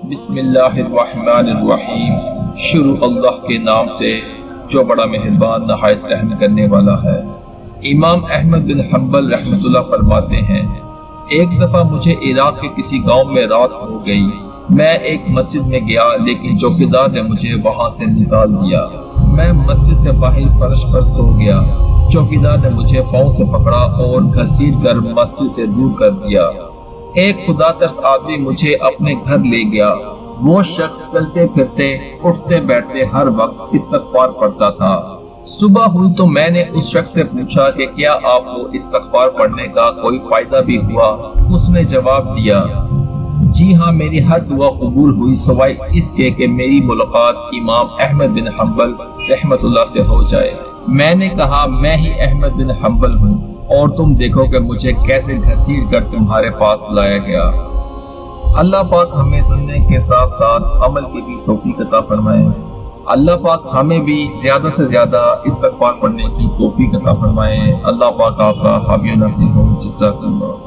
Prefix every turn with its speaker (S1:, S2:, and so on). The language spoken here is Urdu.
S1: بسم اللہ الرحمن الرحیم۔ شروع اللہ کے نام سے جو بڑا مہربان نہایت رحم کرنے والا ہے۔ امام احمد بن حنبل رحمۃ اللہ فرماتے ہیں، ایک دفعہ مجھے عراق کے کسی گاؤں میں رات ہو گئی۔ میں ایک مسجد میں گیا لیکن چوکیدار نے مجھے وہاں سے نکال دیا۔ میں مسجد سے باہر فرش پر سو گیا۔ چوکیدار نے مجھے پاؤں سے پکڑا اور گھسیٹ کر مسجد سے دور کر دیا۔ ایک خدا ترس آدمی مجھے اپنے گھر لے گیا۔ وہ شخص چلتے پھرتے اٹھتے بیٹھتے ہر وقت استغفار پڑھتا تھا۔ صبح ہوئی تو میں نے اس شخص سے پوچھا کہ کیا آپ کو استغفار پڑھنے کا کوئی فائدہ بھی ہوا؟ اس نے جواب دیا، جی ہاں، میری ہر دعا قبول ہوئی سوائے اس کے کہ میری ملاقات امام احمد بن حنبل رحمت اللہ سے ہو جائے۔ میں نے کہا، میں ہی احمد بن حنبل ہوں اور تم دیکھو کہ مجھے کیسے گھسیٹ کر تمہارے پاس لایا گیا۔ اللہ پاک ہمیں سننے کے ساتھ ساتھ عمل کی بھی توفیق عطا فرمائے۔ اللہ پاک ہمیں بھی زیادہ سے زیادہ استغفار پڑھنے کی توفیق عطا فرمائے۔ اللہ پاک آپ کا حامی و نصیر ہو۔ جزاک اللہ۔